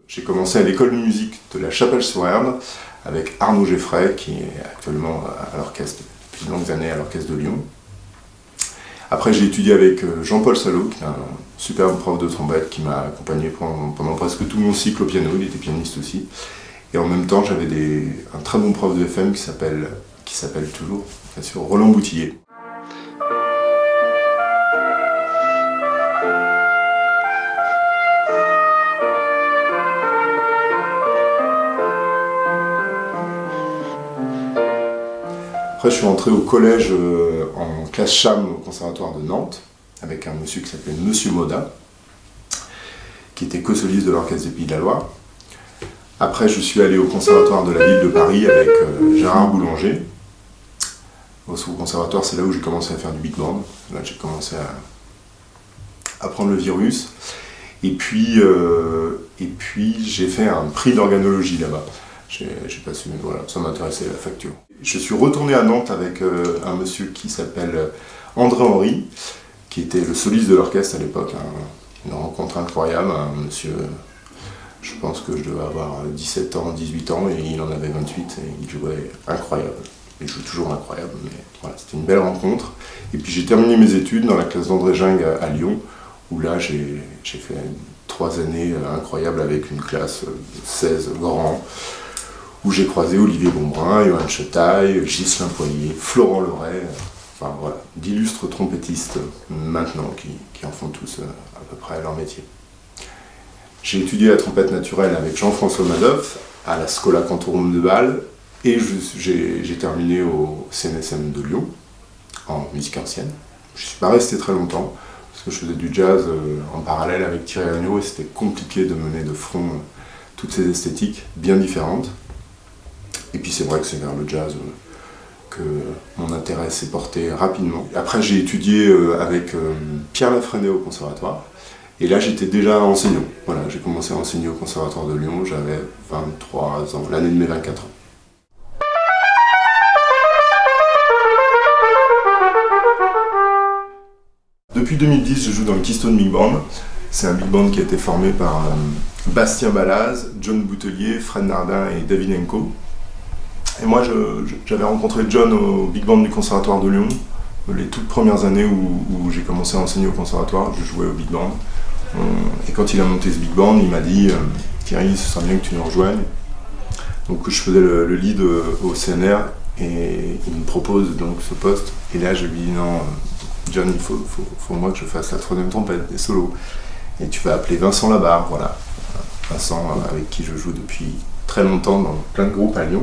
J'ai commencé à l'école de musique de la Chapelle-sur-Erdre avec Arnaud Geffray, qui est actuellement à l'orchestre depuis de longues années à l'orchestre de Lyon. Après, j'ai étudié avec Jean-Paul Salot, qui est un superbe prof de trompette qui m'a accompagné pendant presque tout mon cycle au piano. Il était pianiste aussi. Et en même temps, j'avais un très bon prof de FM qui s'appelle toujours, bien sûr, Roland Boutillier. Après, je suis entré au collège en classe cham au conservatoire de Nantes, avec un monsieur qui s'appelait Monsieur Moda, qui était co-soliste de l'orchestre des Pays de la Loire. Après, je suis allé au conservatoire de la ville de Paris avec Gérard Boulanger. Au conservatoire, c'est là où j'ai commencé à faire du big band. Là, j'ai commencé à prendre le virus. Et puis j'ai fait un prix d'organologie là-bas. J'ai passé, voilà, ça m'intéressait la facture. Je suis retourné à Nantes avec un monsieur qui s'appelle André Henry, qui était le soliste de l'orchestre à l'époque. Une rencontre incroyable, un monsieur, je pense que je devais avoir 17 ans, 18 ans, et il en avait 28, et il jouait incroyable. Il joue toujours incroyable, mais voilà, c'était une belle rencontre. Et puis j'ai terminé mes études dans la classe d'André Gingue à Lyon, où là j'ai fait 3 années incroyables avec une classe de 16 grands, où j'ai croisé Olivier Bonbrun, Johan Chetaille, Ghislain Poirier, Florent Loret, enfin voilà, d'illustres trompettistes maintenant qui en font tous à peu près leur métier. J'ai étudié la trompette naturelle avec Jean-François Madoff à la Schola Cantorum de Bâle et j'ai terminé au CNSM de Lyon en musique ancienne. Je ne suis pas resté très longtemps parce que je faisais du jazz en parallèle avec Thierry Agneau et c'était compliqué de mener de front toutes ces esthétiques bien différentes. Et puis c'est vrai que c'est vers le jazz que mon intérêt s'est porté rapidement. Après j'ai étudié avec Pierre Lafrenet au conservatoire. Et là j'étais déjà enseignant. Voilà, j'ai commencé à enseigner au conservatoire de Lyon, j'avais 23 ans, l'année de mes 24 ans. Depuis 2010, je joue dans le Keystone Big Band. C'est un big band qui a été formé par Bastien Balaz, John Boutelier, Fred Nardin et David Enko. Et moi, j'avais rencontré John au Big Band du Conservatoire de Lyon. Les toutes premières années où j'ai commencé à enseigner au conservatoire, je jouais au Big Band. Et quand il a monté ce Big Band, il m'a dit « Thierry, ce serait bien que tu nous rejoignes ». Donc je faisais le lead au CNR et il me propose donc ce poste. Et là, je lui dis « Non, John, il faut moi que je fasse la troisième trompette, des solos. Et tu vas appeler Vincent Labarre, voilà. Vincent, avec qui je joue depuis très longtemps dans plein de groupes à Lyon.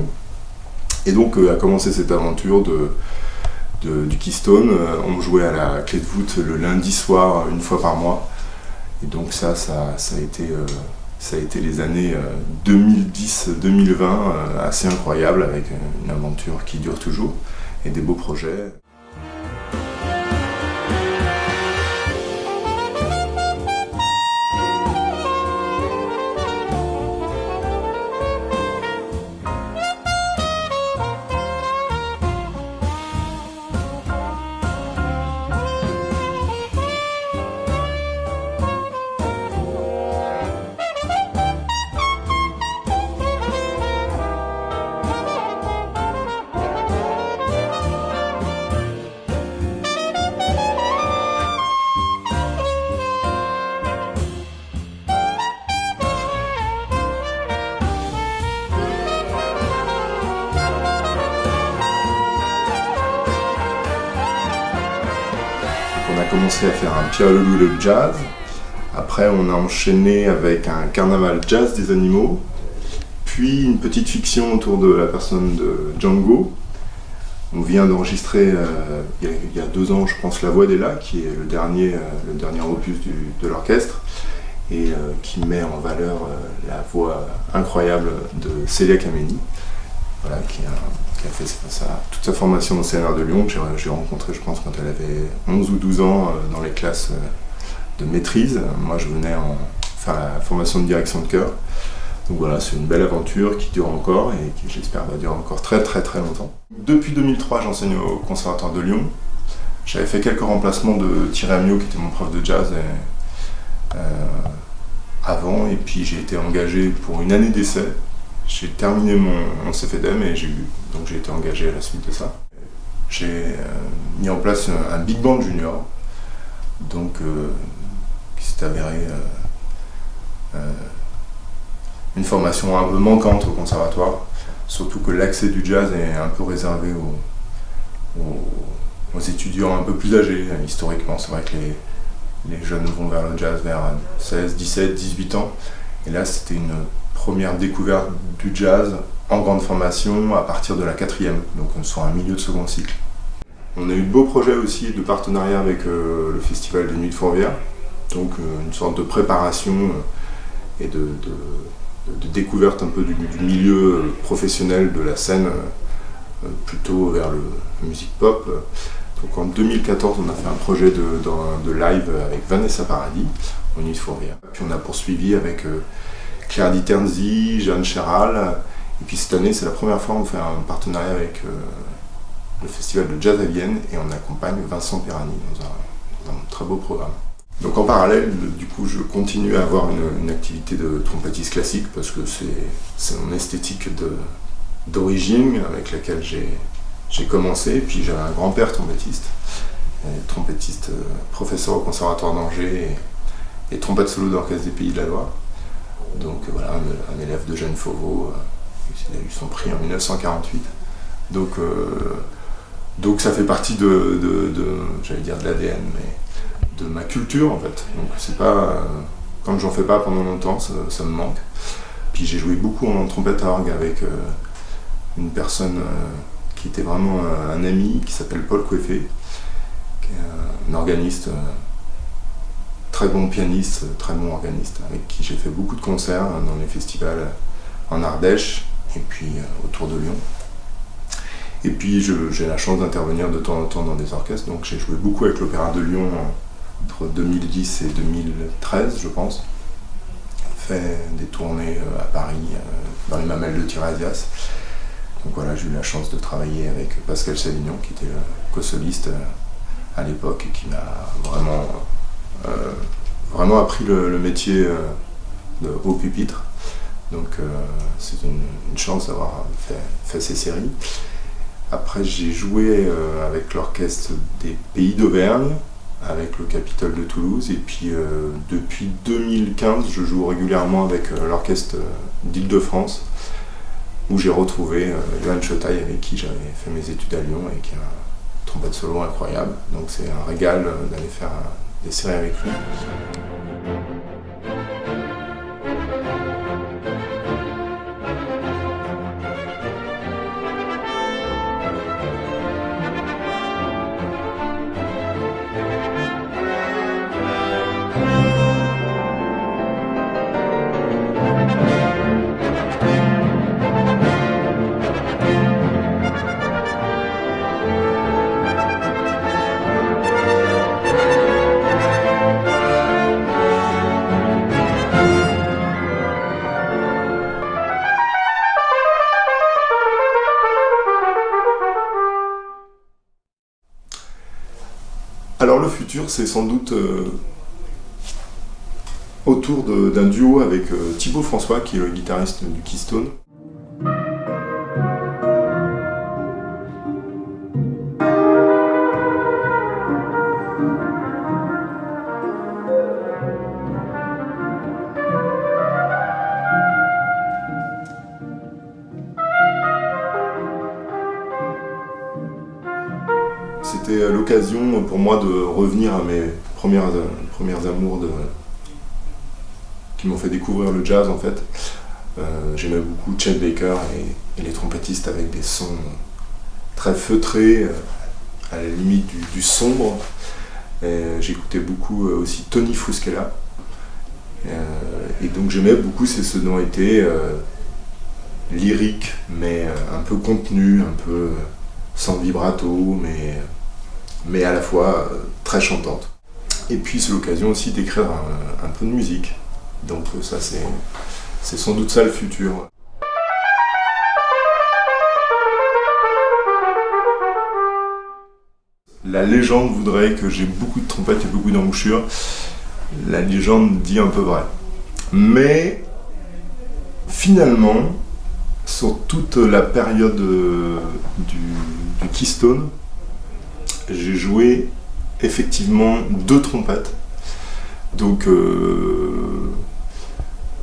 Et donc a commencé cette aventure du Keystone. On jouait à la clé de voûte le lundi soir, une fois par mois. Et donc ça a été les années 2010-2020 assez incroyables, avec une aventure qui dure toujours et des beaux projets. On a commencé à faire un Pierre Leloup de jazz. Après, on a enchaîné avec un carnaval jazz des animaux. Puis une petite fiction autour de la personne de Django. On vient d'enregistrer il y a 2 ans, je pense, La Voix d'Ella, qui est le dernier opus de l'orchestre, et qui met en valeur la voix incroyable de Célia Kameni, voilà, qui a fait toute sa formation au CNR de Lyon, que j'ai rencontré, je pense, quand elle avait 11 ou 12 ans dans les classes maîtrise. Moi, je venais faire la formation de direction de chœur. Donc voilà, c'est une belle aventure qui dure encore et qui, j'espère, va durer encore très très très longtemps. Depuis 2003, j'enseigne au Conservatoire de Lyon. J'avais fait quelques remplacements de Thierry Amiot, qui était mon prof de jazz avant, et puis j'ai été engagé pour une année d'essai. J'ai terminé mon CFEDEM et j'ai été engagé à la suite de ça. J'ai mis en place un big band junior, donc qui s'est avéré une formation un peu manquante au conservatoire, surtout que l'accès du jazz est un peu réservé aux étudiants un peu plus âgés. Historiquement, c'est vrai que les jeunes vont vers le jazz vers 16, 17, 18 ans. Et là, c'était une première découverte du jazz en grande formation à partir de la 4e, donc soit un milieu de second cycle. On a eu de beaux projets aussi de partenariat avec le Festival des Nuits de Fourvière, donc une sorte de préparation et de découverte un peu du milieu professionnel de la scène, plutôt vers la musique pop. Donc en 2014, on a fait un projet de live avec Vanessa Paradis, aux Nuits de Fourvière. Puis on a poursuivi avec Claire Di Terzi, Jeanne Chéral. Et puis cette année, c'est la première fois qu'on fait un partenariat avec le Festival de Jazz à Vienne et on accompagne Vincent Perani dans un très beau programme. Donc en parallèle, du coup, je continue à avoir une activité de trompettiste classique parce que c'est mon esthétique d'origine avec laquelle j'ai commencé. Et puis j'avais un grand-père trompettiste, professeur au Conservatoire d'Angers et trompette solo d'Orchestre des Pays de la Loire. Donc voilà, un élève de Jeanne Fauveau, il a eu son prix en 1948. Donc ça fait partie j'allais dire de l'ADN, mais de ma culture en fait. Donc c'est pas, comme j'en fais pas pendant longtemps, ça me manque. Puis j'ai joué beaucoup en trompette à orgue avec une personne qui était vraiment un ami, qui s'appelle Paul Coueffet, qui est un organiste, très bon pianiste, très bon organiste, avec qui j'ai fait beaucoup de concerts dans les festivals en Ardèche et puis autour de Lyon. Et puis j'ai la chance d'intervenir de temps en temps dans des orchestres, donc j'ai joué beaucoup avec l'Opéra de Lyon entre 2010 et 2013, je pense. Fait des tournées à Paris, dans les Mamelles de Tiresias. Donc voilà, j'ai eu la chance de travailler avec Pascal Savignon, qui était le co-soliste à l'époque et qui m'a vraiment appris le métier de haut pupitre. Donc c'est une chance d'avoir fait ces séries. Après, j'ai joué avec l'orchestre des Pays d'Auvergne, avec le Capitole de Toulouse, et puis depuis 2015, je joue régulièrement avec l'orchestre d'Île-de-France, où j'ai retrouvé Johan Chotaille, avec qui j'avais fait mes études à Lyon, et qui a un trompette solo incroyable. Donc c'est un régal d'aller faire des séries avec lui. Alors le futur, c'est sans doute autour d'un duo avec Thibaut François, qui est le guitariste du Keystone. C'était l'occasion pour moi de revenir à mes premières amours qui m'ont fait découvrir le jazz en fait. J'aimais beaucoup Chet Baker et les trompettistes avec des sons très feutrés, à la limite du sombre. J'écoutais beaucoup aussi Tony Fusquela. Et donc j'aimais beaucoup ces sonorités lyriques, mais un peu contenues, un peu sans vibrato, mais à la fois très chantantes. Et puis c'est l'occasion aussi d'écrire un peu de musique. Donc ça c'est sans doute ça le futur. La légende voudrait que j'ai beaucoup de trompettes et beaucoup d'embouchures. La légende dit un peu vrai. Mais finalement, sur toute la période du Keystone, j'ai joué effectivement 2 trompettes. Donc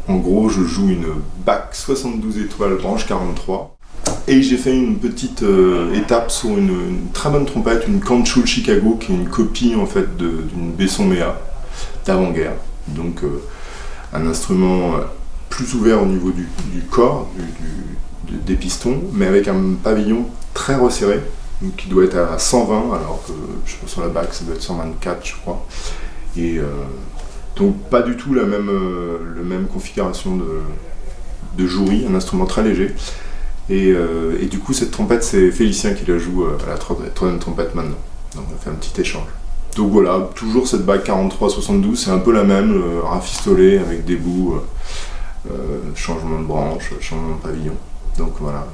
en gros, je joue une Bach 72 étoiles branche 43. Et j'ai fait une petite étape sur une très bonne trompette, une Canchul Chicago, qui est une copie en fait d'une Besson Mea d'avant-guerre. Donc un instrument plus ouvert au niveau du corps, des pistons, mais avec un pavillon très resserré, qui doit être à 120, alors que sur la Bach ça doit être 124 je crois. Et donc pas du tout la même configuration de jouerie, un instrument très léger. Et du coup, cette trompette, c'est Félicien qui la joue à la troisième trompette maintenant. Donc on a fait un petit échange. Donc voilà, toujours cette Bach 43-72, c'est un peu la même, rafistolée avec des bouts, changement de branche, changement de pavillon. Donc voilà.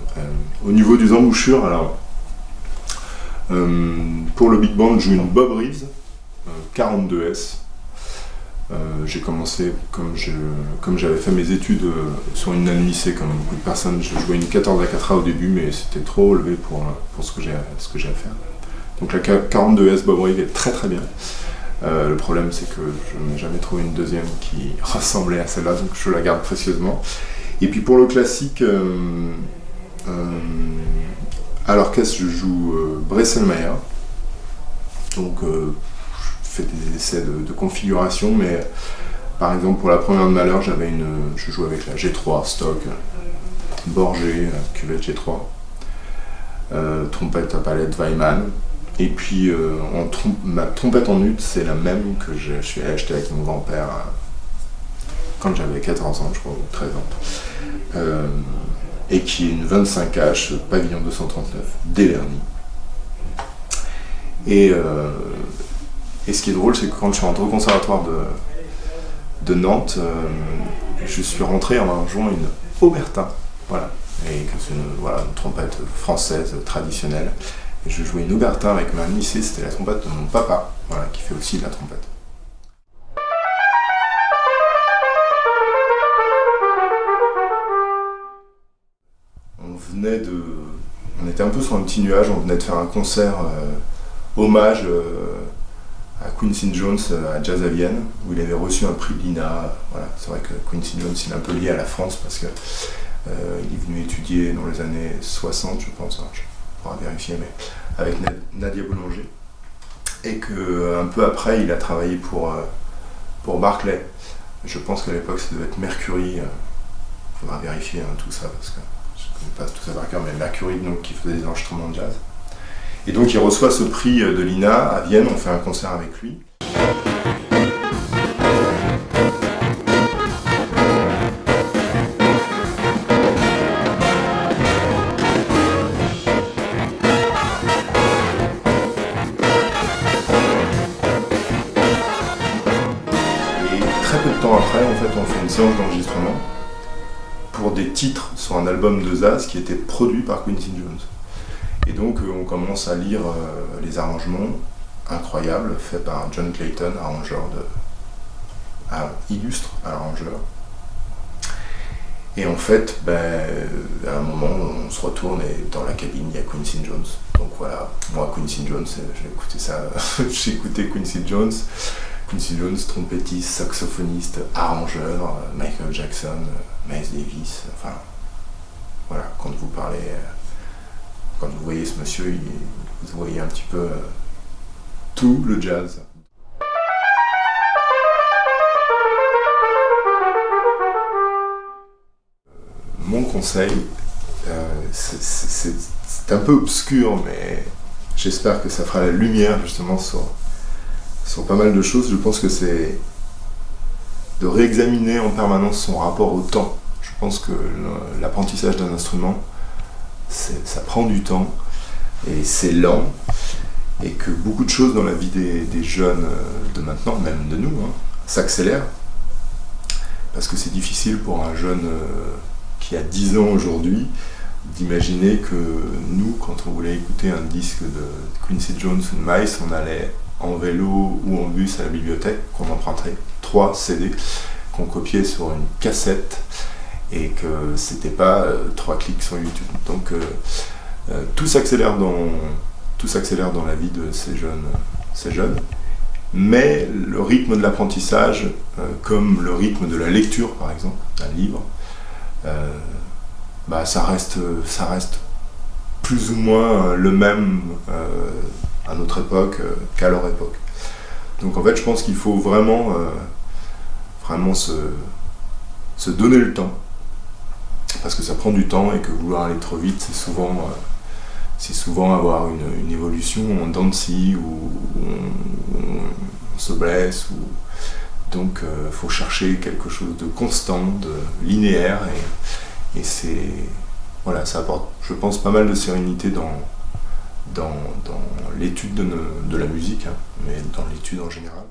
Au niveau des embouchures, alors, pour le big band, je joue une Bob Reeves 42S. J'ai commencé, comme j'avais fait mes études sur une année lycée, comme beaucoup de personnes, je jouais une 14 à 4A au début, mais c'était trop élevé pour ce que j'ai à faire. Donc la 42S Bob Reeves est très très bien. Le problème, c'est que je n'ai jamais trouvé une deuxième qui ressemblait à celle-là, donc je la garde précieusement. Et puis pour le classique, à l'orchestre, je joue Bresselmayer. Donc je fais des essais de configuration, mais par exemple pour la première de Malheur, je jouais avec la G3 stock, Borgé, cuvette G3, trompette à palette Weimann. Et puis ma trompette en ut, c'est la même que je suis allé acheter avec mon grand-père quand j'avais 14 ans, je crois, ou 13 ans. Et qui est une 25H pavillon 239 Delerny. Et ce qui est drôle, c'est que quand je suis rentré au conservatoire de Nantes, je suis rentré en jouant une Aubertin, voilà, et que c'est une trompette française traditionnelle. Et je jouais une Aubertin avec ma lycée, c'était la trompette de mon papa, voilà, qui fait aussi de la trompette. On était un peu sur un petit nuage, on venait de faire un concert hommage à Quincy Jones à Jazz à Vienne, où il avait reçu un prix de l'INA. Voilà, c'est vrai que Quincy Jones il est un peu lié à la France parce que il est venu étudier dans les années 60, je pense, je pourrais vérifier, mais avec Nadia Boulanger. Et qu'un peu après, il a travaillé pour Barclay. Je pense qu'à l'époque, ça devait être Mercury. Il faudra vérifier tout ça parce que je ne connais pas tout ça par cœur, mais Mercury donc, qui faisait des enregistrements de jazz. Et donc il reçoit ce prix de l'INA à Vienne, on fait un concert avec lui. Et très peu de temps après, en fait, on fait une séance d'enregistrement pour des titres sur un album de Zaz qui était produit par Quincy Jones. Et donc on commence à lire les arrangements incroyables faits par John Clayton, illustre arrangeur. Et en fait, à un moment, on se retourne et dans la cabine, il y a Quincy Jones. Donc voilà, moi Quincy Jones, j'ai écouté ça, j'ai écouté Quincy Jones, trompettiste, saxophoniste, arrangeur, Michael Jackson, Miles Davis, enfin voilà, quand vous voyez ce monsieur, vous voyez un petit peu tout le jazz. Mon conseil, c'est un peu obscur, mais j'espère que ça fera la lumière justement sur pas mal de choses. Je pense que c'est de réexaminer en permanence son rapport au temps. Je pense que l'apprentissage d'un instrument, ça prend du temps et c'est lent. et que beaucoup de choses dans la vie des jeunes de maintenant, même de nous, hein, s'accélèrent. Parce que c'est difficile pour un jeune qui a 10 ans aujourd'hui d'imaginer que nous, quand on voulait écouter un disque de Quincy Jones ou de Miles, on allait en vélo ou en bus à la bibliothèque, qu'on emprunterait 3 CD, qu'on copiait sur une cassette, et que c'était pas 3 clics sur YouTube. Donc tout s'accélère dans la vie de ces jeunes. Mais le rythme de l'apprentissage, comme le rythme de la lecture par exemple, d'un livre, ça reste plus ou moins le même à notre époque qu'à leur époque. Donc en fait je pense qu'il faut vraiment se donner le temps, parce que ça prend du temps et que vouloir aller trop vite, c'est souvent avoir une évolution en dents de scie où on se blesse. Donc il faut chercher quelque chose de constant, de linéaire, et ça apporte, je pense, pas mal de sérénité dans l'étude de la musique, hein, mais dans l'étude en général.